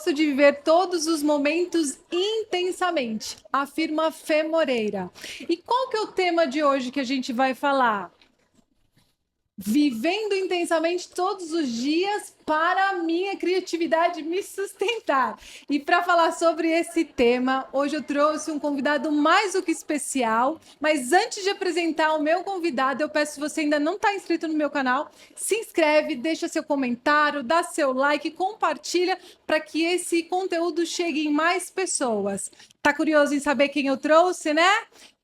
gosto de viver todos os momentos intensamente, afirma Fê Moreira. E qual que é o tema de hoje que a gente vai falar? Vivendo intensamente todos os dias para a minha criatividade me sustentar. E para falar sobre esse tema, hoje eu trouxe um convidado mais do que especial. Mas antes de apresentar o meu convidado, eu peço, se você ainda não está inscrito no meu canal, se inscreve, deixa seu comentário, dá seu like, compartilha para que esse conteúdo chegue em mais pessoas. Tá curioso em saber quem eu trouxe, né?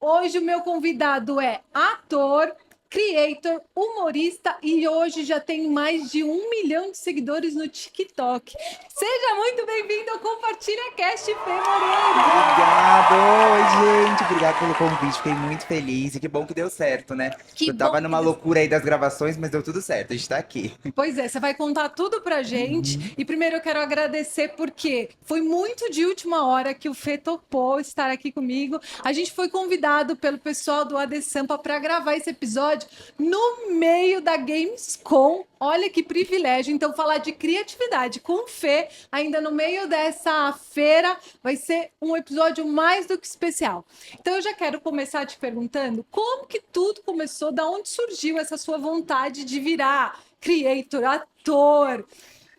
Hoje o meu convidado é ator, creator, humorista e hoje já tem mais de 1 milhão de seguidores no TikTok. Seja muito bem-vindo ao Compartilha Cast, Fê Moreira. Obrigado, oi, gente. Obrigado pelo convite. Fiquei muito feliz. E que bom que deu certo, né? Que Eu tava bom que numa loucura aí das gravações, mas deu tudo certo. A gente tá aqui. Pois é, você vai contar tudo pra gente. E primeiro eu quero agradecer porque foi muito de última hora que o Fê topou estar aqui comigo. A gente foi convidado pelo pessoal do AD Sampa para gravar esse episódio no meio da Gamescom. Olha que privilégio. Então, falar de criatividade com o Fê, ainda no meio dessa feira, vai ser um episódio mais do que especial. Então, eu já quero começar te perguntando como que tudo começou, da onde surgiu essa sua vontade de virar creator, ator,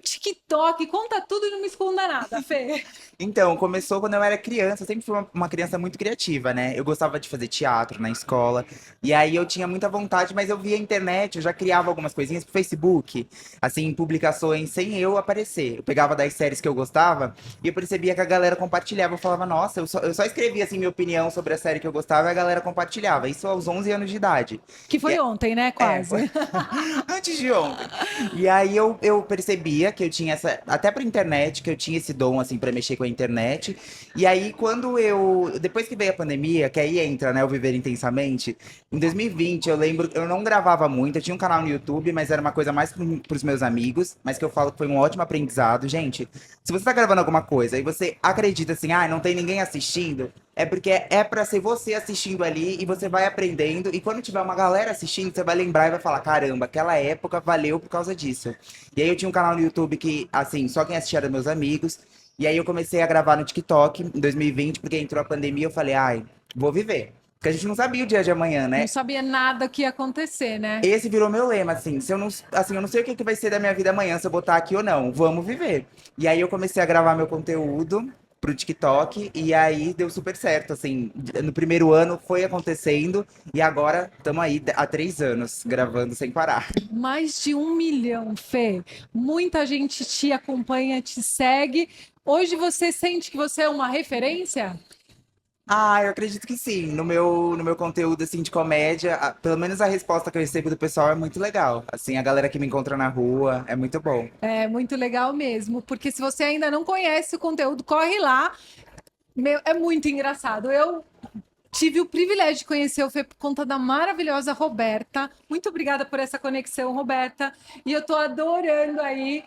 TikTok, conta tudo e não me esconda nada, Fê. Então, começou quando eu era criança. Eu sempre fui uma criança muito criativa, né? Eu gostava de fazer teatro na escola. E aí eu tinha muita vontade, mas eu via a internet, eu já criava algumas coisinhas pro Facebook, assim, publicações sem eu aparecer. Eu pegava das séries que eu gostava e eu percebia que a galera compartilhava. Eu falava, nossa, eu só escrevia assim minha opinião sobre a série que eu gostava e a galera compartilhava. Isso aos 11 anos de idade. Que E foi ontem, né? é, Quase. antes de ontem. E aí eu percebia que eu tinha essa, até pra internet, que eu tinha esse dom, assim, pra mexer com a internet. E aí, depois que veio a pandemia, que aí entra, né, o Viver Intensamente, em 2020, eu lembro, eu não gravava muito, eu tinha um canal no YouTube, mas era uma coisa mais pros meus amigos, mas que eu falo que foi um ótimo aprendizado. Gente, se você tá gravando alguma coisa e você acredita assim, ah, não tem ninguém assistindo, é porque é pra ser você assistindo ali e você vai aprendendo. E quando tiver uma galera assistindo, você vai lembrar e vai falar: caramba, aquela época valeu por causa disso. E aí eu tinha um canal no YouTube que, assim, só quem assistia eram meus amigos. E aí eu comecei a gravar no TikTok em 2020, porque entrou a pandemia. Eu falei: ai, vou viver. Porque a gente não sabia o dia de amanhã, Não né? sabia nada que ia acontecer, né? Esse virou meu lema, assim, se eu não, assim, eu não sei o que que vai ser da minha vida amanhã, se eu botar aqui ou não, vamos viver. E aí eu comecei a gravar meu conteúdo pro TikTok, e aí deu super certo, assim, no primeiro ano foi acontecendo, e agora estamos aí há 3 anos, gravando sem parar. Mais de 1 milhão, Fê. Muita gente te acompanha, te segue. Hoje você sente que você é uma referência? Ah, eu acredito que sim. No meu conteúdo assim de comédia, pelo menos a resposta que eu recebo do pessoal é muito legal. Assim, a galera que me encontra na rua é muito bom. É muito legal mesmo, porque se você ainda não conhece o conteúdo, corre lá. Meu, é muito engraçado. Eu tive o privilégio de conhecer o Fê por conta da maravilhosa Roberta. Muito obrigada por essa conexão, Roberta. E eu tô adorando aí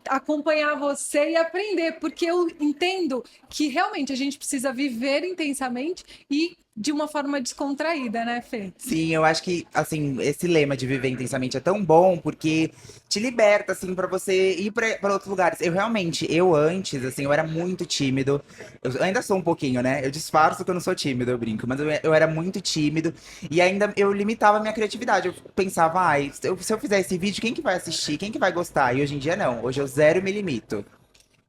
acompanhar você e aprender, porque eu entendo que realmente a gente precisa viver intensamente e de uma forma descontraída, né, Fê? Sim, eu acho que, assim, esse lema de viver intensamente é tão bom porque te liberta, assim, pra você ir pra outros lugares. Eu antes, assim, eu era muito tímido. Eu ainda sou um pouquinho, né? Eu disfarço que eu não sou tímido, eu brinco, mas eu era muito tímido e ainda eu limitava a minha criatividade. Eu pensava, ai, se eu fizer esse vídeo, quem que vai assistir? Quem que vai gostar? E hoje em dia, não. Hoje eu zero me limito.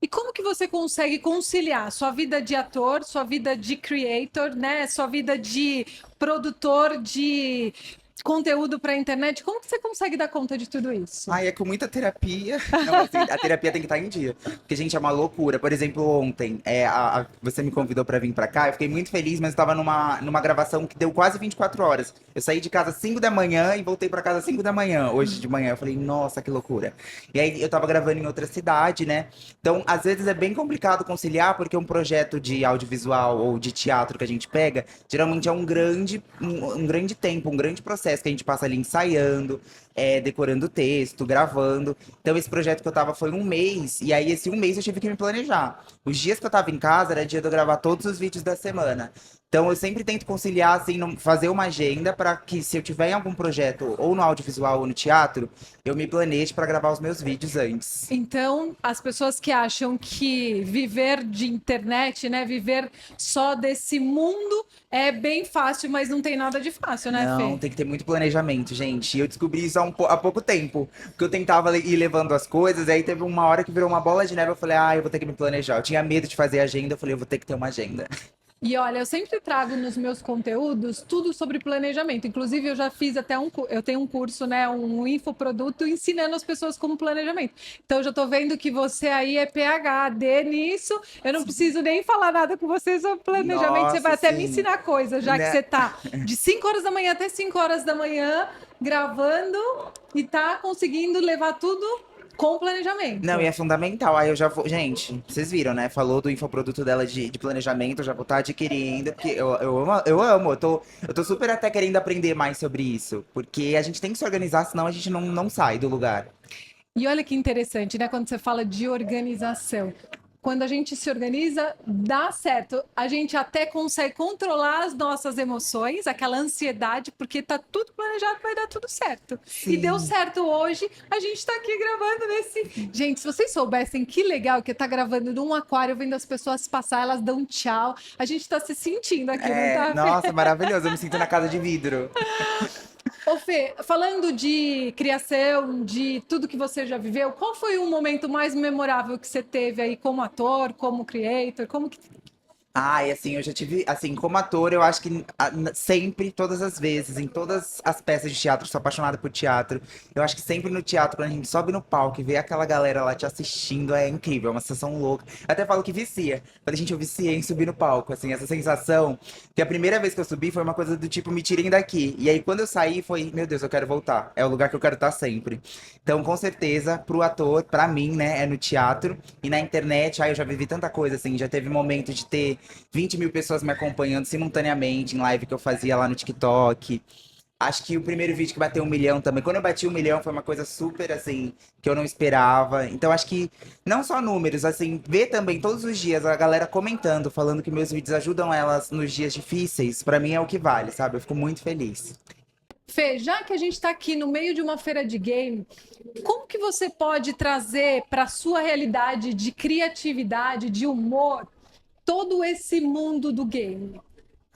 E como que você consegue conciliar sua vida de ator, sua vida de creator, né, sua vida de produtor de conteúdo para a internet? Como que você consegue dar conta de tudo isso? Ai, é com muita terapia. Não, assim, a terapia tem que estar em dia. Porque, gente, é uma loucura. Por exemplo, ontem, você me convidou pra vir pra cá. Eu fiquei muito feliz, mas eu tava numa gravação que deu quase 24 horas. Eu saí de casa às 5 da manhã e voltei pra casa às 5 da manhã, hoje de manhã. Eu falei, nossa, que loucura. E aí eu tava gravando em outra cidade, né? Então, às vezes é bem complicado conciliar, porque um projeto de audiovisual ou de teatro que a gente pega, geralmente é um grande tempo, um grande processo que a gente passa ali ensaiando, decorando o texto, gravando. Então, esse projeto que eu tava foi um mês, e aí esse um mês eu tive que me planejar. Os dias que eu tava em casa era dia de eu gravar todos os vídeos da semana. Então eu sempre tento conciliar, assim, fazer uma agenda para que se eu tiver em algum projeto, ou no audiovisual ou no teatro, eu me planeje para gravar os meus vídeos antes. Então, as pessoas que acham que viver de internet, né, viver só desse mundo é bem fácil, mas não tem nada de fácil, né, Não, Fê? tem que ter muito planejamento, gente. E eu descobri isso há pouco tempo. Porque eu tentava ir levando as coisas, e aí teve uma hora que virou uma bola de neve. Eu falei, eu vou ter que me planejar. Eu tinha medo de fazer agenda, eu falei, eu vou ter que ter uma agenda. E olha, eu sempre trago nos meus conteúdos tudo sobre planejamento. Inclusive, eu já fiz até eu tenho um curso, né, um infoproduto ensinando as pessoas como planejamento. Então, eu já estou vendo que você aí é PhD nisso. Eu não preciso nem falar nada com você sobre planejamento. Você vai Nossa, até me sim. ensinar coisas, já que Né? você está de 5 horas da manhã até 5 horas da manhã gravando e tá conseguindo levar tudo com Não, e planejamento. é fundamental. Aí eu já vou. Gente, vocês viram, né? Falou do infoproduto dela de planejamento, eu já vou estar adquirindo, porque eu amo, eu tô super até querendo aprender mais sobre isso. Porque a gente tem que se organizar, senão a gente não sai do lugar. E olha que interessante, né? Quando você fala de organização. Quando a gente se organiza, dá certo. A gente até consegue controlar as nossas emoções, aquela ansiedade, porque tá tudo planejado, vai dar tudo certo. E deu Sim. certo hoje. A gente tá aqui gravando nesse. Gente, se vocês soubessem que legal que tá gravando num aquário, vendo as pessoas passar, elas dão tchau. A gente tá se sentindo aqui, não É, tá? nossa, maravilhoso. Eu me sinto na casa de vidro. Ô Fê, falando de criação, de tudo que você já viveu, qual foi o momento mais memorável que você teve aí como ator, como creator, como que... E assim, eu já tive, assim, como ator, eu acho que sempre, todas as vezes, em todas as peças de teatro, sou apaixonada por teatro. Eu acho que sempre no teatro, quando a gente sobe no palco e vê aquela galera lá te assistindo, é incrível, é uma sensação louca. Eu até falo que vicia. Falei, gente, eu viciei em subir no palco, assim, essa sensação. Que a primeira vez que eu subi foi uma coisa do tipo, me tirem daqui. E aí, quando eu saí, foi, meu Deus, eu quero voltar. É o lugar que eu quero estar sempre. Então, com certeza, pro ator, pra mim, né, é no teatro. E na internet, eu já vivi tanta coisa, assim, já teve momento de ter 20 mil pessoas me acompanhando simultaneamente em live que eu fazia lá no TikTok. Acho que o primeiro vídeo que bateu 1 milhão também. Quando eu bati 1 milhão foi uma coisa super assim, que eu não esperava. Então acho que não só números, assim, ver também todos os dias a galera comentando, falando que meus vídeos ajudam elas nos dias difíceis, pra mim é o que vale, sabe? Eu fico muito feliz. Fê, já que a gente está aqui no meio de uma feira de game, como que você pode trazer para a sua realidade de criatividade, de humor, todo esse mundo do game?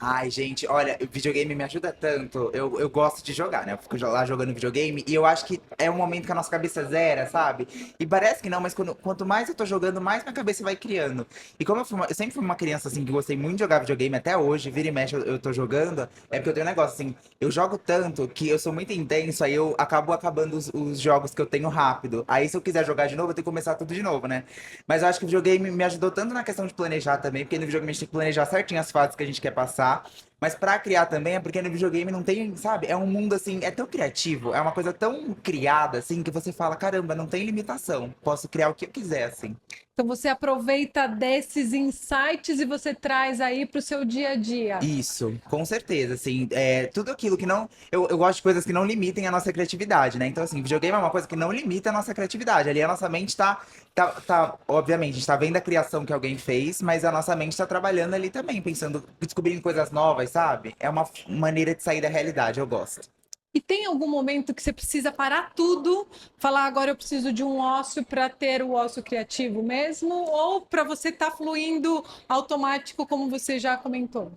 Ai, gente, olha, o videogame me ajuda tanto. Eu gosto de jogar, né? Eu fico lá jogando videogame e eu acho que é um momento que a nossa cabeça zera, sabe? E parece que não, mas quanto mais eu tô jogando, mais minha cabeça vai criando. E como eu sempre fui uma criança, assim, que gostei muito de jogar videogame, até hoje, vira e mexe eu tô jogando, é porque eu tenho um negócio, assim, eu jogo tanto que eu sou muito intenso, aí eu acabo acabando os jogos que eu tenho rápido. Aí se eu quiser jogar de novo, eu tenho que começar tudo de novo, né? Mas eu acho que o videogame me ajudou tanto na questão de planejar também, porque no videogame a gente tem que planejar certinho as fases que a gente quer passar. Mas pra criar também é porque no videogame não tem, sabe? É um mundo assim, é tão criativo, é uma coisa tão criada assim que você fala, caramba, não tem limitação. Posso criar o que eu quiser assim. Então você aproveita desses insights e você traz aí para o seu dia a dia. Isso, com certeza, assim, tudo aquilo que não. Eu gosto de coisas que não limitem a nossa criatividade, né? Então, assim, videogame é uma coisa que não limita a nossa criatividade. Ali a nossa mente obviamente, a gente tá vendo a criação que alguém fez, mas a nossa mente tá trabalhando ali também, pensando, descobrindo coisas novas, sabe? É uma maneira de sair da realidade, eu gosto. E tem algum momento que você precisa parar tudo, falar agora eu preciso de um ócio para ter o ócio criativo mesmo, ou para você estar fluindo automático, como você já comentou?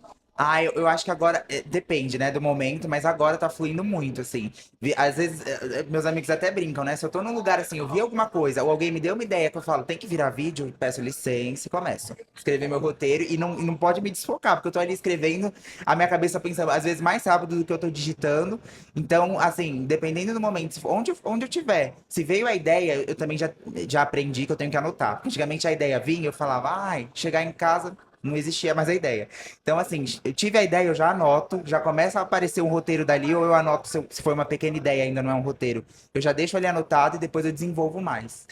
Eu acho que agora depende, né, do momento, mas agora tá fluindo muito, assim. Às vezes, meus amigos até brincam, né? Se eu tô num lugar assim, eu vi alguma coisa, ou alguém me deu uma ideia que eu falo, tem que virar vídeo, eu peço licença e começo. Escrever meu roteiro e não pode me desfocar, porque eu tô ali escrevendo, a minha cabeça pensando, às vezes, mais rápido do que eu tô digitando. Então, assim, dependendo do momento, onde eu tiver, se veio a ideia, eu também já aprendi que eu tenho que anotar. Porque antigamente a ideia vinha, eu falava, chegar em casa. Não existia mais a ideia. Então, assim, eu tive a ideia, eu já anoto, já começa a aparecer um roteiro dali, ou eu anoto se for uma pequena ideia, ainda não é um roteiro. Eu já deixo ali anotado e depois eu desenvolvo mais.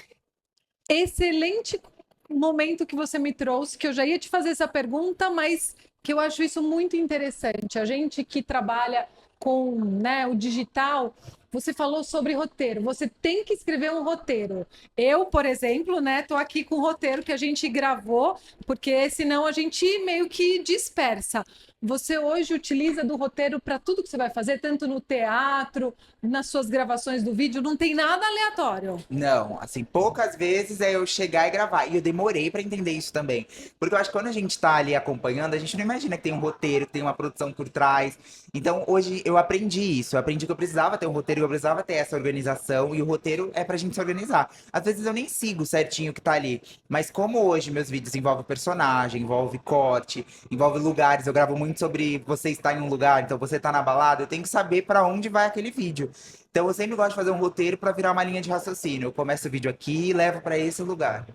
Excelente momento que você me trouxe, que eu já ia te fazer essa pergunta, mas que eu acho isso muito interessante. A gente que trabalha com, né, o digital, você falou sobre roteiro. Você tem que escrever um roteiro. Eu, por exemplo, né, tô aqui com o roteiro que a gente gravou, porque senão a gente meio que dispersa. Você hoje utiliza do roteiro para tudo que você vai fazer, tanto no teatro, nas suas gravações do vídeo, não tem nada aleatório. Não, assim, poucas vezes é eu chegar e gravar. E eu demorei pra entender isso também. Porque eu acho que quando a gente tá ali acompanhando, a gente não imagina que tem um roteiro, que tem uma produção por trás. Então, hoje eu aprendi isso. Eu aprendi que eu precisava ter um roteiro, que eu precisava ter essa organização. E o roteiro é pra gente se organizar. Às vezes eu nem sigo certinho o que tá ali. Mas como hoje meus vídeos envolvem personagem, envolve corte, envolve lugares, eu gravo muito sobre você estar em um lugar, então você tá na balada, eu tenho que saber pra onde vai aquele vídeo. Então eu sempre gosto de fazer um roteiro pra virar uma linha de raciocínio. Eu começo o vídeo aqui e levo pra esse lugar.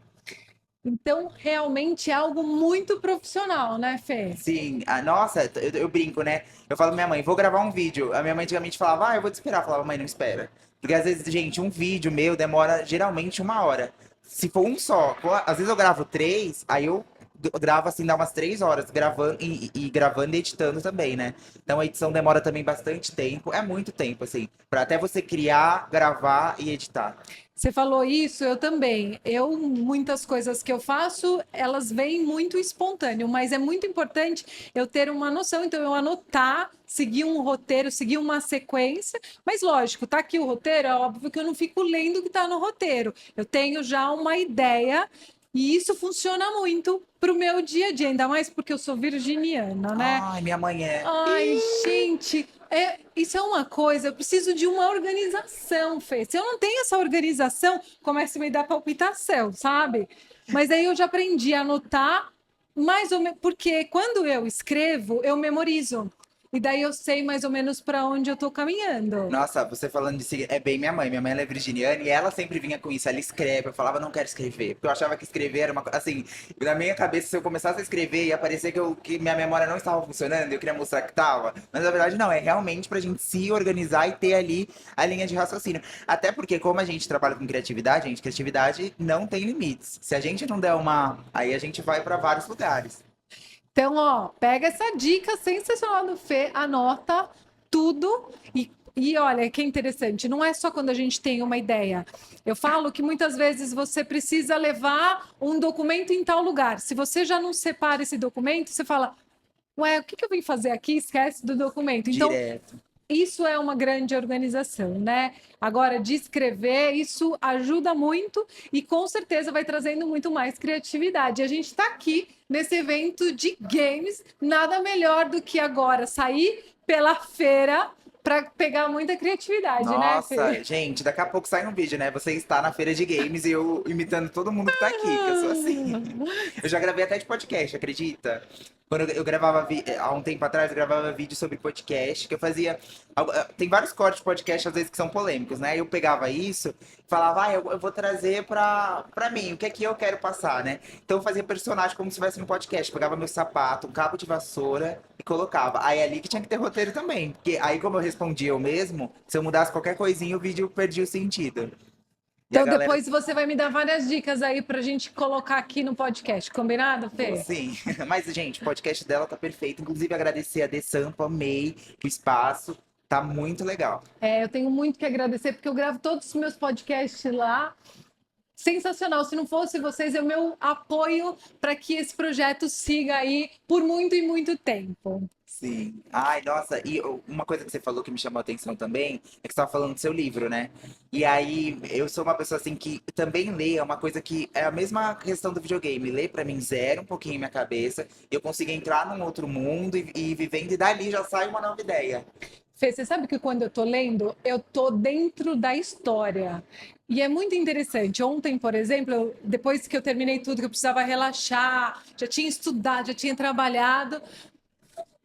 Então, realmente é algo muito profissional, né, Fê? Sim, nossa, eu brinco, né? Eu falo pra minha mãe, vou gravar um vídeo. A minha mãe antigamente falava, eu vou te esperar. Eu falava, mãe, não espera. Porque às vezes, gente, um vídeo meu demora geralmente 1 hora. Se for um só, às vezes eu gravo três, aí eu gravo assim, dá umas 3 horas, gravando e gravando e editando também, né? Então a edição demora também bastante tempo, é muito tempo, assim, pra até você criar, gravar e editar. Você falou isso, eu também. Muitas coisas que eu faço, elas vêm muito espontâneo, mas é muito importante eu ter uma noção, então eu anotar, seguir um roteiro, seguir uma sequência, mas lógico, tá aqui o roteiro, é óbvio que eu não fico lendo o que tá no roteiro. Eu tenho já uma ideia e isso funciona muito para o meu dia a dia, ainda mais porque eu sou virginiana, né? Ai, minha mãe é. Ai, gente, isso é uma coisa, eu preciso de uma organização, Fê. Se eu não tenho essa organização, começa a me dar palpitação, sabe? Mas aí eu já aprendi a anotar mais ou menos, porque quando eu escrevo, eu memorizo. E daí eu sei mais ou menos para onde eu tô caminhando. Nossa, você falando disso, é bem minha mãe. Minha mãe ela é virginiana e ela sempre vinha com isso. Ela escreve. Eu falava, não quero escrever. Porque eu achava que escrever era uma coisa. Assim, na minha cabeça, se eu começasse a escrever, ia parecer que minha memória não estava funcionando. Eu queria mostrar que tava. Mas na verdade, não. É realmente pra gente se organizar e ter ali a linha de raciocínio. Até porque, como a gente trabalha com criatividade, gente, criatividade não tem limites. Se a gente não der uma. Aí a gente vai pra vários lugares. Então, ó, pega essa dica sensacional do Fê, anota tudo e olha que interessante, não é só quando a gente tem uma ideia. Eu falo que muitas vezes você precisa levar um documento em tal lugar. Se você já não separa esse documento, você fala, ué, o que eu vim fazer aqui? Esquece do documento. Então, Direto. isso é uma grande organização, né? Agora, de escrever, isso ajuda muito e com certeza vai trazendo muito mais criatividade. A gente está aqui nesse evento de games, nada melhor do que agora sair pela feira para pegar muita criatividade, né, Nossa, Fê? gente, daqui a pouco sai um vídeo, né? Você está na feira de games e eu imitando todo mundo que tá aqui, que eu sou assim. Eu já gravei até de podcast, acredita? Quando eu gravava, há um tempo atrás, eu gravava vídeo sobre podcast, que eu fazia. Tem vários cortes de podcast, às vezes, que são polêmicos, né? Eu pegava isso e falava, eu vou trazer pra mim, o que é que eu quero passar, né? Então eu fazia personagem como se estivesse no podcast. Pegava meu sapato, um cabo de vassoura e colocava. Aí ali que tinha que ter roteiro também. Porque aí, como eu respondia eu mesmo, se eu mudasse qualquer coisinha, o vídeo perdia o sentido. E a Então, galera. depois você vai me dar várias dicas aí para a gente colocar aqui no podcast. Combinado, Vou Fê? sim. Mas, gente, o podcast dela tá perfeito. Inclusive, agradecer a The Sampa, amei o espaço. Tá muito legal. Eu tenho muito que agradecer, porque eu gravo todos os meus podcasts lá. Sensacional. Se não fosse vocês, é o meu apoio para que esse projeto siga aí por muito e muito tempo. Sim. Ai, nossa, e uma coisa que você falou que me chamou a atenção também é que você tava falando do seu livro, né? E aí, eu sou uma pessoa assim que também lê, é uma coisa que é a mesma questão do videogame. Ler pra mim zera um pouquinho minha cabeça, eu consigo entrar num outro mundo e vivendo, e dali já sai uma nova ideia. Fê, você sabe que quando eu tô lendo, eu tô dentro da história. E é muito interessante. Ontem, por exemplo, depois que eu terminei tudo, que eu precisava relaxar, já tinha estudado, já tinha trabalhado.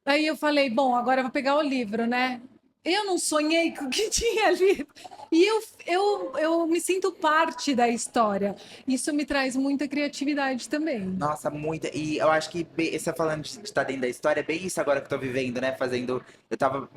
Aí eu falei, bom, agora eu vou pegar o livro, né? Eu não sonhei com o que tinha ali. E eu me sinto parte da história. Isso me traz muita criatividade também. Nossa, muita. E eu acho que você falando de estar dentro da história, é bem isso agora que eu tô vivendo, né? Fazendo. Eu tava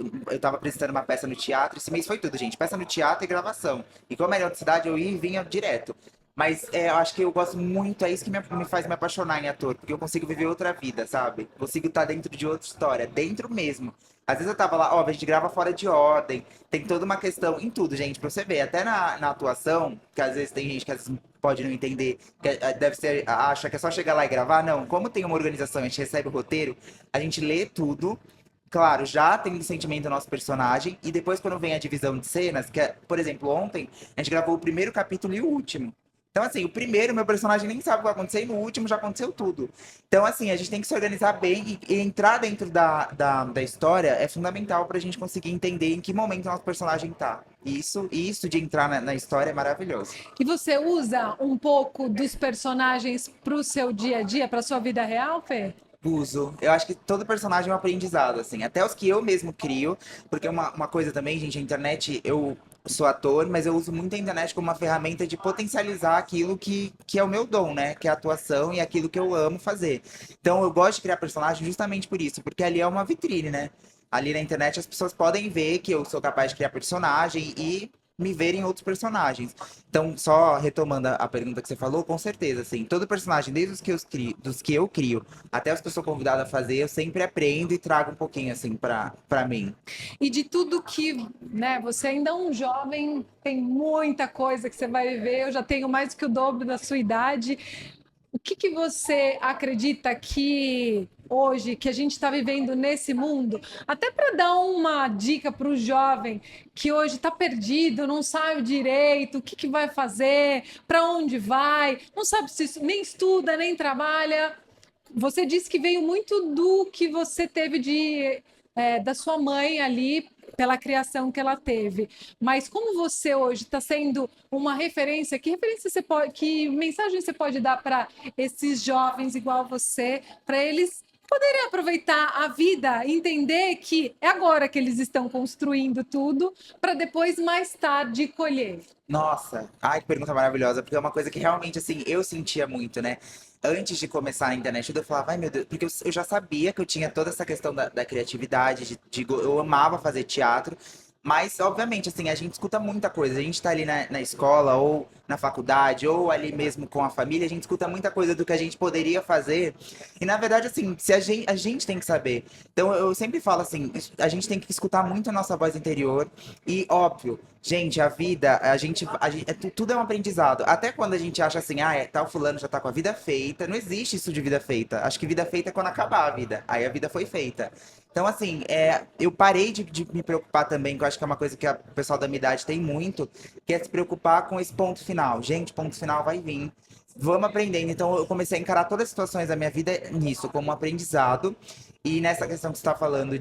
apresentando uma peça no teatro. Esse mês foi tudo, gente. Peça no teatro e gravação. E como era em outra cidade, eu ia e vinha direto. Mas eu acho que eu gosto muito, é isso que me faz me apaixonar em ator, porque eu consigo viver outra vida, sabe? Consigo estar dentro de outra história, dentro mesmo. Às vezes eu tava lá, ó, a gente grava fora de ordem, tem toda uma questão em tudo, gente, pra você ver, até na atuação, que às vezes tem gente que às vezes pode não entender, que deve ser, acha que é só chegar lá e gravar, não. Como tem uma organização, a gente recebe o roteiro, a gente lê tudo, claro, já tem o sentimento do nosso personagem, e depois quando vem a divisão de cenas, que é, por exemplo, ontem, a gente gravou o primeiro capítulo e o último. Então, assim, o primeiro, meu personagem nem sabe o que vai acontecer, e no último já aconteceu tudo. Então, assim, a gente tem que se organizar bem e entrar dentro da história é fundamental pra gente conseguir entender em que momento o nosso personagem tá. Isso de entrar na história é maravilhoso. E você usa um pouco dos personagens pro seu dia a dia, pra sua vida real, Fê? Uso. Eu acho que todo personagem é um aprendizado, assim. Até os que eu mesmo crio. Porque uma coisa também, gente, a internet, eu sou ator, mas eu uso muito a internet como uma ferramenta de potencializar aquilo que é o meu dom, né? Que é a atuação e aquilo que eu amo fazer. Então eu gosto de criar personagem justamente por isso, porque ali é uma vitrine, né? Ali na internet as pessoas podem ver que eu sou capaz de criar personagem e me ver em outros personagens. Então, só retomando a pergunta que você falou, com certeza, assim, todo personagem, desde os que dos que eu crio até os que eu sou convidado a fazer, eu sempre aprendo e trago um pouquinho, assim, pra mim. E de tudo que, né, você ainda é um jovem, tem muita coisa que você vai viver, eu já tenho mais do que o dobro da sua idade. O que que você acredita que hoje, que a gente está vivendo nesse mundo, até para dar uma dica para o jovem que hoje está perdido, não sabe direito, o que que vai fazer, para onde vai, não sabe se nem estuda, nem trabalha. Você disse que veio muito do que você teve da sua mãe ali, pela criação que ela teve. Mas como você hoje está sendo uma referência, que referência você pode, que mensagem você pode dar para esses jovens igual você, para eles poderem aproveitar a vida, entender que é agora que eles estão construindo tudo, para depois, mais tarde, colher? Nossa, ai, que pergunta maravilhosa, porque é uma coisa que realmente, assim, eu sentia muito, né? Antes de começar na internet, eu falava, ai meu Deus, porque eu já sabia que eu tinha toda essa questão da criatividade, eu amava fazer teatro, mas, obviamente, assim, a gente escuta muita coisa. A gente tá ali na escola, ou na faculdade, ou ali mesmo com a família, a gente escuta muita coisa do que a gente poderia fazer. E, na verdade, assim, se a gente tem que saber. Então, eu sempre falo assim, a gente tem que escutar muito a nossa voz interior. E, óbvio, gente, a vida, tudo é um aprendizado. Até quando a gente acha assim, tal fulano já tá com a vida feita, não existe isso de vida feita. Acho que vida feita é quando acabar a vida. Aí a vida foi feita. Então, assim, eu parei de me preocupar também, que eu acho que é uma coisa que o pessoal da minha idade tem muito, que é se preocupar com esse ponto final. Gente, ponto final vai vir. Vamos aprendendo. Então, eu comecei a encarar todas as situações da minha vida nisso, como um aprendizado. E nessa questão que você está falando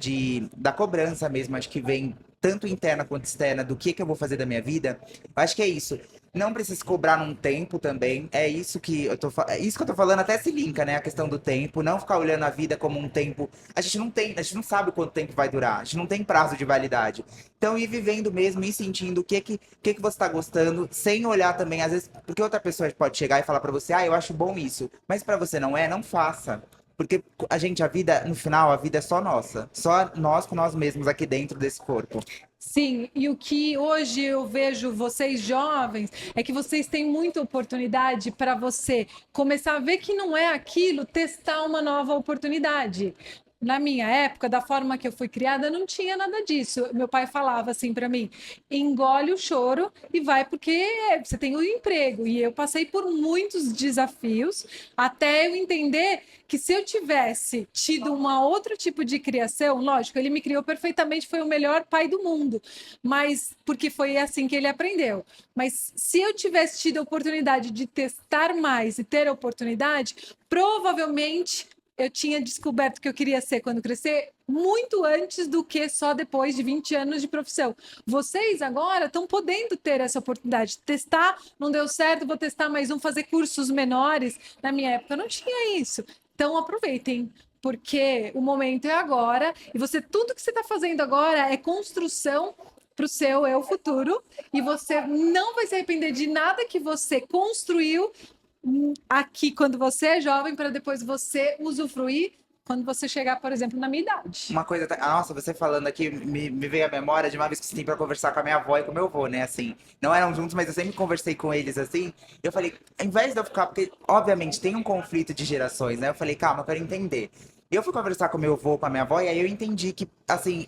da cobrança mesmo, acho que vem tanto interna quanto externa do que eu vou fazer da minha vida, eu acho que é isso. Não precisa cobrar num tempo também. É isso que é isso que eu tô falando, até se linka, né? A questão do tempo, não ficar olhando a vida como um tempo. A gente não sabe quanto tempo vai durar, a gente não tem prazo de validade. Então, ir vivendo mesmo, ir sentindo o que você tá gostando, sem olhar também, às vezes, porque outra pessoa pode chegar e falar pra você, eu acho bom isso, mas pra você não é, não faça. Porque a vida, no final, a vida é só nossa. Só nós com nós mesmos aqui dentro desse corpo. Sim, e o que hoje eu vejo vocês jovens é que vocês têm muita oportunidade para você começar a ver que não é aquilo, testar uma nova oportunidade. Na minha época, da forma que eu fui criada, não tinha nada disso. Meu pai falava assim para mim: engole o choro e vai porque você tem um emprego. E eu passei por muitos desafios até eu entender que se eu tivesse tido um outro tipo de criação, lógico, ele me criou perfeitamente, foi o melhor pai do mundo, mas porque foi assim que ele aprendeu. Mas se eu tivesse tido a oportunidade de testar mais e ter a oportunidade, provavelmente eu tinha descoberto que eu queria ser quando crescer muito antes do que só depois de 20 anos de profissão. Vocês agora estão podendo ter essa oportunidade. Testar, não deu certo, vou testar mais um, fazer cursos menores. Na minha época não tinha isso. Então aproveitem, porque o momento é agora e tudo que você está fazendo agora é construção para o seu eu futuro e você não vai se arrepender de nada que você construiu aqui quando você é jovem para depois você usufruir quando você chegar, por exemplo, na minha idade. Uma coisa, nossa, você falando aqui, me veio a memória de uma vez que você tem pra conversar com a minha avó e com o meu avô, né, assim. Não eram juntos, mas eu sempre conversei com eles, assim. Eu falei, ao invés de eu ficar, porque, obviamente, tem um conflito de gerações, né? Eu falei, calma, eu quero entender. Eu fui conversar com meu avô, com a minha avó, e aí eu entendi que, assim,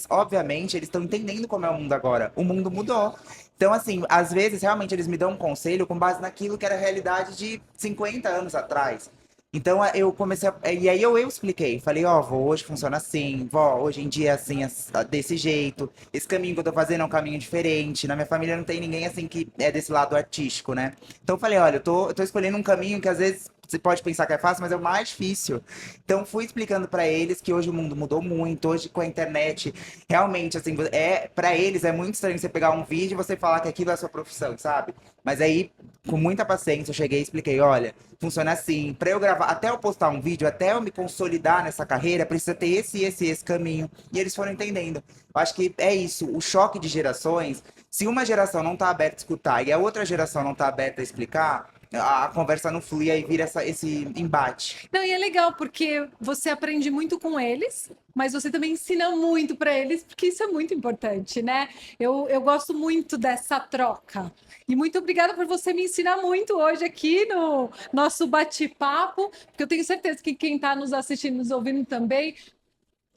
obviamente, eles estão entendendo como é o mundo agora. O mundo mudou. Então, assim, às vezes, realmente, eles me dão um conselho com base naquilo que era a realidade de 50 anos atrás. Então eu comecei e aí eu expliquei, falei, ó, vó, hoje funciona assim, vó, hoje em dia é assim, desse jeito, esse caminho que eu tô fazendo é um caminho diferente, na minha família não tem ninguém assim que é desse lado artístico, né? Então eu falei, olha, eu tô escolhendo um caminho que às vezes você pode pensar que é fácil, mas é o mais difícil. Então fui explicando pra eles que hoje o mundo mudou muito, hoje com a internet, realmente assim, para eles é muito estranho você pegar um vídeo e você falar que aquilo é a sua profissão, sabe? Mas aí, com muita paciência, eu cheguei e expliquei, olha, funciona assim, pra eu gravar, até eu postar um vídeo, até eu me consolidar nessa carreira, precisa ter esse caminho. E eles foram entendendo. Eu acho que é isso, o choque de gerações, se uma geração não tá aberta a escutar e a outra geração não tá aberta a explicar, a conversa não flui, aí vira esse embate. Não, e é legal porque você aprende muito com eles, mas você também ensina muito para eles, porque isso é muito importante, né? Eu gosto muito dessa troca. E muito obrigada por você me ensinar muito hoje aqui no nosso bate-papo, porque eu tenho certeza que quem está nos assistindo, nos ouvindo também,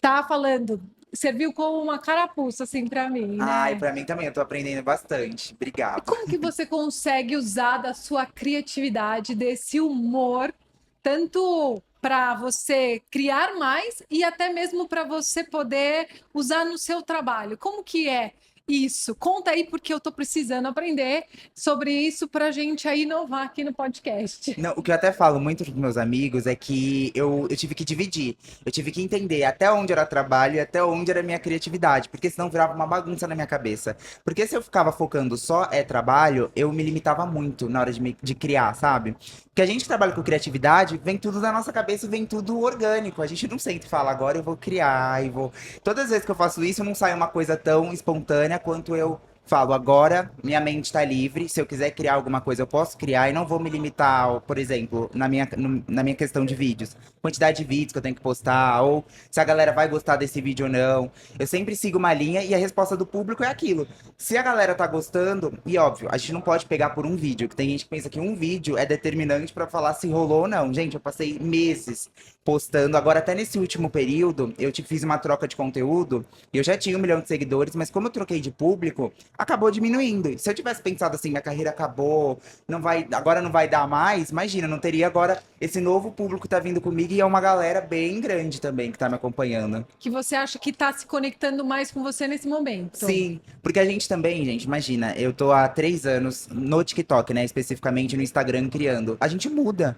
tá falando, serviu como uma carapuça, assim, para mim, Ah, e né? pra mim também, eu tô aprendendo bastante. E Obrigado. como que você consegue usar da sua criatividade, desse humor, tanto para você criar mais e até mesmo para você poder usar no seu trabalho? Como que é isso? Conta aí, porque eu estou precisando aprender sobre isso para a gente aí inovar aqui no podcast. Não, o que eu até falo muito com meus amigos é que eu tive que dividir. Eu tive que entender até onde era trabalho e até onde era minha criatividade, porque senão virava uma bagunça na minha cabeça. Porque se eu ficava focando só trabalho, eu me limitava muito na hora de criar, sabe? Porque a gente que trabalha com criatividade, vem tudo da nossa cabeça e vem tudo orgânico. A gente não senta e fala, agora eu vou criar e vou. Todas as vezes que eu faço isso, não sai uma coisa tão espontânea quanto eu falo, agora minha mente está livre. Se eu quiser criar alguma coisa, eu posso criar e não vou me limitar, por exemplo, na minha questão de vídeos. Quantidade de vídeos que eu tenho que postar, ou se a galera vai gostar desse vídeo ou não. Eu sempre sigo uma linha e a resposta do público é aquilo. Se a galera tá gostando, e óbvio, a gente não pode pegar por um vídeo, que tem gente que pensa que um vídeo é determinante para falar se rolou ou não. Gente, eu passei meses postando. Agora, até nesse último período, fiz uma troca de conteúdo. E eu já tinha 1 milhão de seguidores, mas como eu troquei de público, acabou diminuindo. Se eu tivesse pensado assim, minha carreira acabou, agora não vai dar mais, imagina, não teria agora esse novo público que tá vindo comigo e é uma galera bem grande também que tá me acompanhando. Que você acha que está se conectando mais com você nesse momento? Sim, porque a gente também, gente, imagina, eu tô há 3 anos no TikTok, né, especificamente no Instagram criando. A gente muda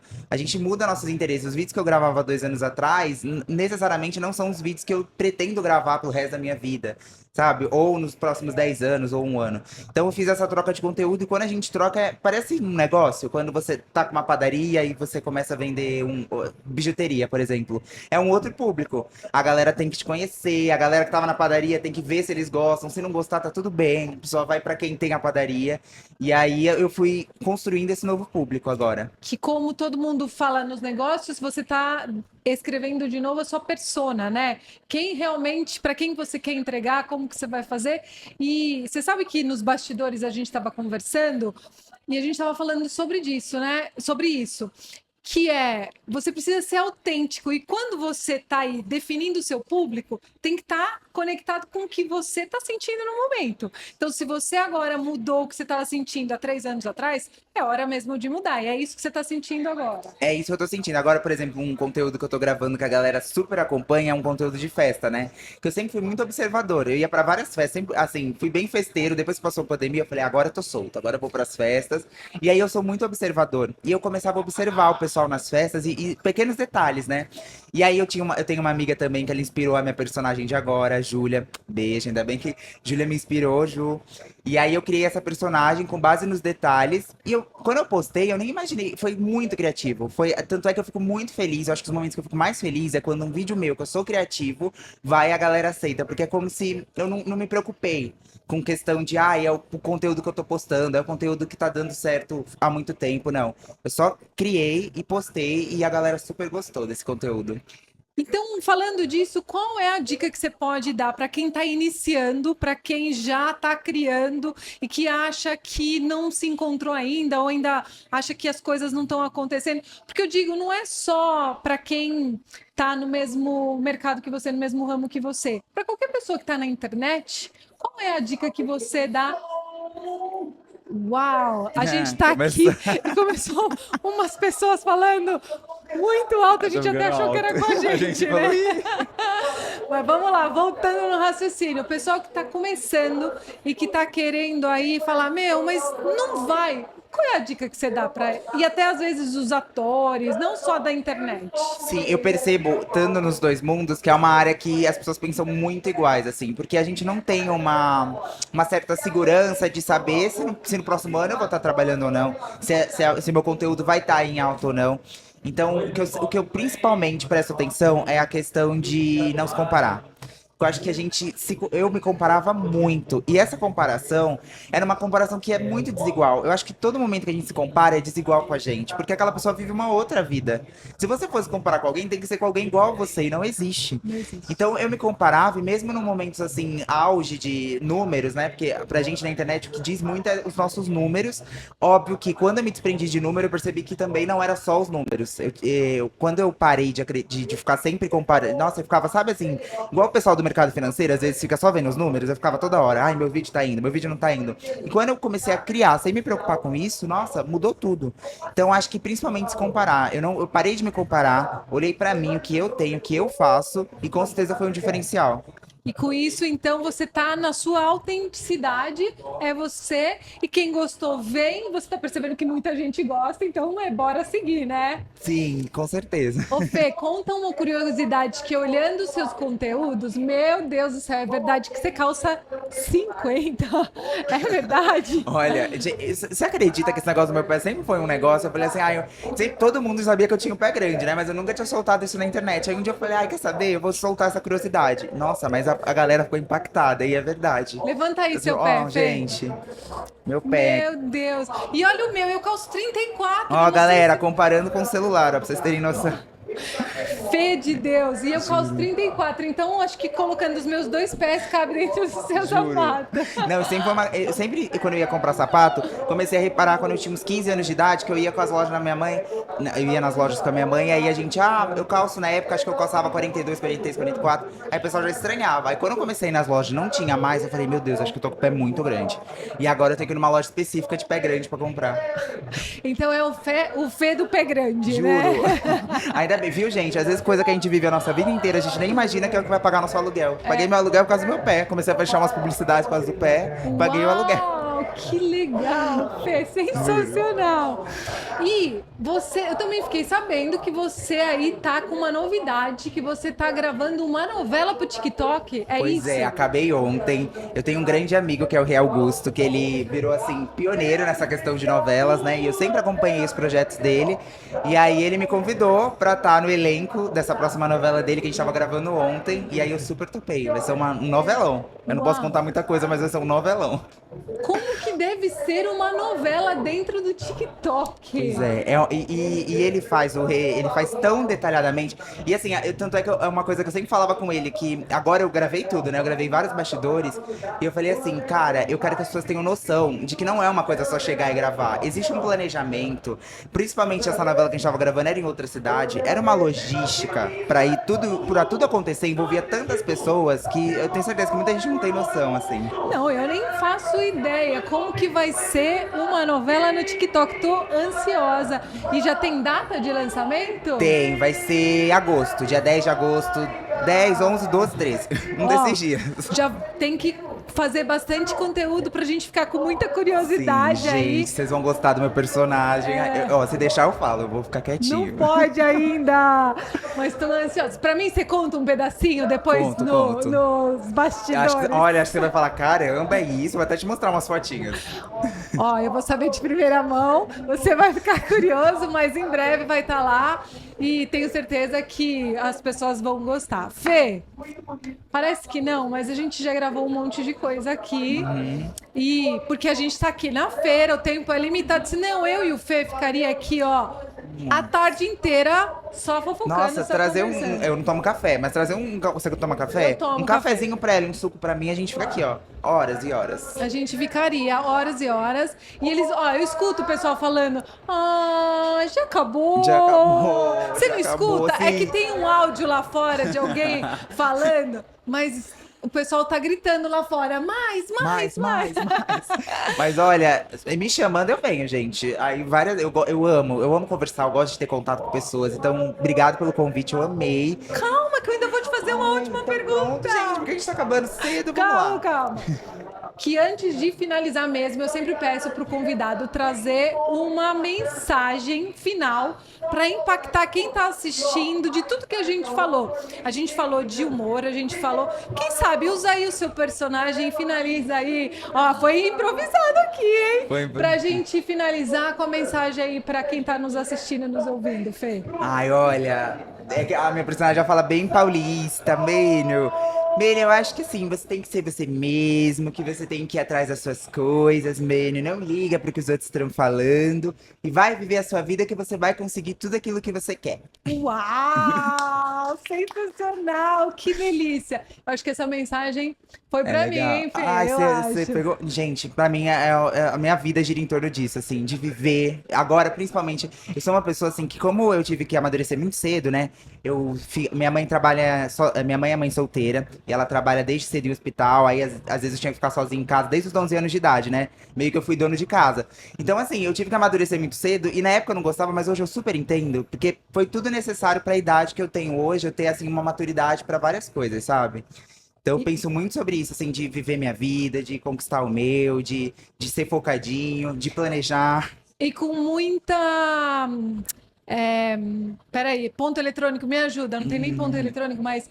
nossos interesses. Os vídeos que eu gravava 2 anos atrás, necessariamente não são os vídeos que eu pretendo gravar pro resto da minha vida, sabe? Ou nos próximos 10 anos, ou 1 ano. Então eu fiz essa troca de conteúdo e quando a gente troca, parece um negócio. Quando você tá com uma padaria e você começa a vender bijuteria, por exemplo. É um outro público. A galera tem que te conhecer, a galera que tava na padaria tem que ver se eles gostam. Se não gostar, tá tudo bem. A pessoa vai pra quem tem a padaria. E aí eu fui construindo esse novo público agora. Que como todo mundo fala nos negócios, você está escrevendo de novo a sua persona, né? Quem realmente, para quem você quer entregar, como que você vai fazer? E você sabe que nos bastidores a gente estava conversando e a gente estava falando sobre disso, né? Sobre isso. Que é, você precisa ser autêntico e quando você está aí definindo o seu público, tem que estar conectado com o que você está sentindo no momento. Então, se você agora mudou o que você estava sentindo há 3 anos atrás, é hora mesmo de mudar. E é isso que você está sentindo agora. É isso que eu tô sentindo. Agora, por exemplo, um conteúdo que eu tô gravando que a galera super acompanha é um conteúdo de festa, né? Que eu sempre fui muito observador. Eu ia pra várias festas, sempre, assim, fui bem festeiro. Depois que passou a pandemia, eu falei, agora eu tô solto, agora eu vou pras festas. E aí eu sou muito observador. E eu começava a observar o pessoal nas festas e pequenos detalhes, né? E aí eu tenho uma amiga também que ela inspirou a minha personagem de agora, a Júlia. Beijo, ainda bem que Júlia me inspirou, Ju. E aí eu criei essa personagem com base nos detalhes. E quando eu postei, eu nem imaginei. Foi muito criativo. Tanto é que eu fico muito feliz. Eu acho que os momentos que eu fico mais feliz é quando um vídeo meu, que eu sou criativo, vai e a galera aceita. Porque é como se eu não me preocupei com questão de, é o conteúdo que eu tô postando, é o conteúdo que tá dando certo há muito tempo, não. Eu só criei e postei e a galera super gostou desse conteúdo. Então, falando disso, qual é a dica que você pode dar para quem está iniciando, para quem já está criando e que acha que não se encontrou ainda ou ainda acha que as coisas não estão acontecendo? Porque eu digo, não é só para quem está no mesmo mercado que você, no mesmo ramo que você. Para qualquer pessoa que está na internet, qual é a dica que você dá? Uau, a gente tá aqui e começou umas pessoas falando muito alto, a gente até achou que era com a gente, né? Mas vamos lá, voltando no raciocínio, o pessoal que tá começando e que tá querendo aí falar, meu, mas não vai. Qual é a dica que você dá para e até às vezes os atores, não só da internet? Sim, eu percebo, estando nos dois mundos, que é uma área que as pessoas pensam muito iguais, assim, porque a gente não tem uma certa segurança de saber se no próximo ano eu vou estar trabalhando ou não, se meu conteúdo vai estar em alta ou não. Então, o que eu principalmente presto atenção é a questão de não se comparar. Eu acho que eu me comparava muito. E essa comparação era uma comparação que é muito desigual. Eu acho que todo momento que a gente se compara é desigual com a gente, porque aquela pessoa vive uma outra vida. Se você fosse comparar com alguém, tem que ser com alguém igual a você, e não existe. Não existe. Então eu me comparava, e mesmo num momentos assim, auge de números, né? Porque pra gente na internet o que diz muito é os nossos números. Óbvio que quando eu me desprendi de número, eu percebi que também não era só os números. Quando eu parei de ficar sempre comparando, nossa, eu ficava, sabe assim, igual o pessoal do mercado financeiro, às vezes fica só vendo os números, eu ficava toda hora, ai, meu vídeo tá indo, meu vídeo não tá indo. E quando eu comecei a criar, sem me preocupar com isso, nossa, mudou tudo. Então acho que principalmente se comparar. Eu parei de me comparar, olhei pra mim, o que eu tenho, o que eu faço, e com certeza foi um diferencial. E com isso, então, você tá na sua autenticidade, é você, e quem gostou vem, você tá percebendo que muita gente gosta, então bora seguir, né? Sim, com certeza. Ô Fê, conta uma curiosidade que olhando os seus conteúdos, meu Deus do céu, é verdade que você calça 50? É verdade? Olha, você acredita que esse negócio do meu pé sempre foi um negócio? Eu falei assim, todo mundo sabia que eu tinha um pé grande, né? Mas eu nunca tinha soltado isso na internet. Aí um dia eu falei, quer saber? Eu vou soltar essa curiosidade. Nossa, mas a galera ficou impactada, e é verdade. Levanta aí seu Ó, pé, Fê. gente, meu pé. Meu Deus. E olha o meu, eu calço 34. Ó, não galera, sei comparando com o celular, ó, pra vocês terem noção. Fê de Deus. E eu calço 34. Então, acho que colocando os meus dois pés cabe dentro do seu Juro. sapato. Não, eu sempre, quando eu ia comprar sapato, comecei a reparar quando eu tinha uns 15 anos de idade, que eu ia com as lojas da minha mãe, eu ia nas lojas com a minha mãe, aí a gente, eu calço na época, acho que eu calçava 42, 43, 44, aí o pessoal já estranhava. Aí quando eu comecei nas lojas, não tinha mais, eu falei, meu Deus, acho que eu tô com o pé muito grande. E agora eu tenho que ir numa loja específica de pé grande pra comprar. Então é o Fê do pé grande, Juro. né? Ainda bem, viu, gente? Às vezes coisa que a gente vive a nossa vida inteira, a gente nem imagina que é o que vai pagar nosso aluguel. Paguei meu aluguel por causa do meu pé. Comecei a fechar umas publicidades por causa do pé. Paguei o aluguel. Uau, que legal, Fê, sensacional. E eu também fiquei sabendo que você aí tá com uma novidade, que você tá gravando uma novela pro TikTok, é Pois isso? é, acabei ontem. Eu tenho um grande amigo que é o Rei Augusto, que ele virou assim pioneiro nessa questão de novelas, né? E eu sempre acompanhei os projetos dele. E aí ele me convidou pra estar no elenco dessa próxima novela dele que a gente tava gravando ontem. E aí eu super topei. Vai ser um novelão. Eu não posso contar muita coisa, mas vai ser um novelão. Como que deve ser uma novela dentro do TikTok? Pois é, e ele faz ele faz tão detalhadamente. E assim, tanto é que é uma coisa que eu sempre falava com ele, que agora eu gravei tudo, né? Eu gravei vários bastidores, e eu falei assim, cara, eu quero que as pessoas tenham noção de que não é uma coisa só chegar e gravar. Existe um planejamento, principalmente essa novela que a gente tava gravando era em outra cidade, era uma logística pra tudo acontecer, envolvia tantas pessoas que eu tenho certeza que muita gente não tem noção, assim. Não, eu nem faço ideia como que vai ser uma novela no TikTok. Tô ansiosa. E já tem data de lançamento? Tem, vai ser agosto, dia 10 de agosto, 10, 11, 12, 13. Desses dias. Já tem que fazer bastante conteúdo pra gente ficar com muita curiosidade. Sim, aí. gente, vocês vão gostar do meu personagem. Se deixar eu falo, eu vou ficar quietinho. Não pode ainda, mas tô ansiosa. Pra mim, você conta um pedacinho depois Conto. nos bastidores. Acho que você vai falar, caramba, é isso. Vou até te mostrar umas fotinhas. Ó, eu vou saber de primeira mão, você vai ficar curioso, mas em breve vai estar lá e tenho certeza que as pessoas vão gostar. Fê, parece que não, mas a gente já gravou um monte de coisa aqui e porque a gente tá aqui na feira, o tempo é limitado, senão eu e o Fê ficaria aqui, ó, a tarde inteira só fofocando. Nossa, só trazer conversando. eu não tomo café, mas trazer um. Você toma café? Eu tomo Um café. cafezinho pra ela, e um suco pra mim, a gente fica aqui, ó. Horas e horas. A gente ficaria horas e horas. E eles, ó, eu escuto o pessoal falando: Ah, já acabou. Já acabou, Você já não acabou, escuta? É que sim. tem um áudio lá fora de alguém falando, mas o pessoal tá gritando lá fora: mais. Mas olha, me chamando eu venho, gente. Aí várias. Eu amo conversar, eu gosto de ter contato com pessoas. Então, obrigado pelo convite, eu amei. Calma, que eu ainda vou te fazer uma última Então, pergunta. pronto, gente, porque a gente tá acabando cedo, vamos Calma, lá. calma. Que antes de finalizar mesmo, eu sempre peço para o convidado trazer uma mensagem final para impactar quem está assistindo de tudo que a gente falou. A gente falou de humor, a gente falou. Quem sabe, usa aí o seu personagem e finaliza aí. Ó, foi improvisado aqui, hein? Pra gente finalizar com a mensagem aí para quem está nos assistindo e nos ouvindo, Fê. Ai, olha, é que a minha personagem já fala bem paulista, Mênio. Mênio, eu acho que sim, você tem que ser você mesmo, que você tem que ir atrás das suas coisas, Mênio. Não liga pro que os outros estão falando e vai viver a sua vida que você vai conseguir tudo aquilo que você quer. Uau! Sensacional! Que delícia! Eu acho que essa mensagem foi pra mim, Legal. hein, Fê? Ai, Eu você acho. pegou. Gente, pra mim a minha vida gira em torno disso, assim, de viver. Agora, principalmente, eu sou uma pessoa assim que, como eu tive que amadurecer muito cedo, né? Minha mãe trabalha. Minha mãe é mãe solteira e ela trabalha desde cedo em hospital. Aí, às vezes, eu tinha que ficar sozinha em casa desde os 11 anos de idade, né? Meio que eu fui dono de casa. Então, assim, eu tive que amadurecer muito cedo e na época eu não gostava, mas hoje eu super entendo, porque foi tudo necessário pra idade que eu tenho hoje, eu ter, assim, uma maturidade pra várias coisas, sabe? Então eu E, penso muito sobre isso, assim, de viver minha vida, de conquistar o meu, de ser focadinho, de planejar. e com muita. É, peraí, ponto eletrônico, me ajuda. Não tem nem ponto eletrônico, mas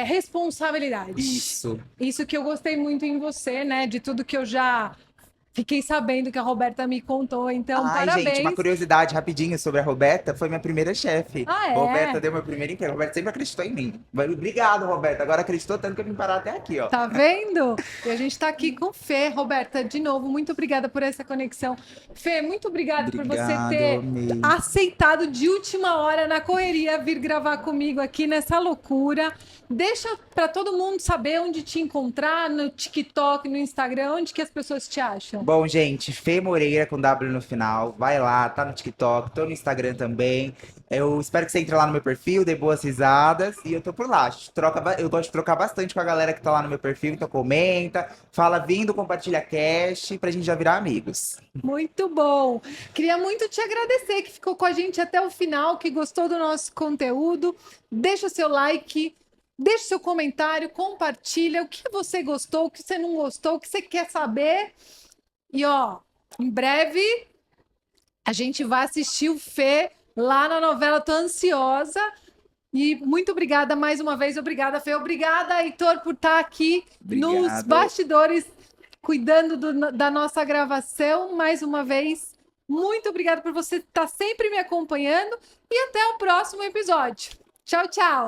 responsabilidade. Isso. Isso que eu gostei muito em você, né? De tudo que eu já fiquei sabendo que a Roberta me contou. Então, Ai, gente, uma parabéns. curiosidade rapidinho sobre a Roberta, foi minha primeira chefe. Ah, Roberta é? deu meu primeiro emprego. Roberta sempre acreditou em mim. Obrigado, Roberta. Agora acreditou tanto que eu vim parar até aqui, ó. Tá vendo? E a gente tá aqui com Fê. Roberta, de novo, muito obrigada por essa conexão. Fê, muito obrigada por você Obrigado, eu ter amei. aceitado de última hora na correria vir gravar comigo aqui nessa loucura. Deixa para todo mundo saber onde te encontrar no TikTok, no Instagram, onde que as pessoas te acham. Bom, gente, Fê Moreira com W no final. Vai lá, tá no TikTok, tô no Instagram também. Eu espero que você entre lá no meu perfil, dê boas risadas e eu tô por lá. Eu gosto de trocar bastante com a galera que tá lá no meu perfil, então comenta, fala vindo, compartilha cast pra gente já virar amigos. Muito bom. Queria muito te agradecer que ficou com a gente até o final, que gostou do nosso conteúdo. Deixa o seu like, deixa o seu comentário, compartilha o que você gostou, o que você não gostou, o que você quer saber. E ó, em breve a gente vai assistir o Fê lá na novela Tô Ansiosa. E muito obrigada mais uma vez. Obrigada, Fê. Obrigada, Heitor, por estar aqui nos Obrigado. bastidores, cuidando da nossa gravação. Mais uma vez, muito obrigada por você estar sempre me acompanhando. E até o próximo episódio. Tchau, tchau.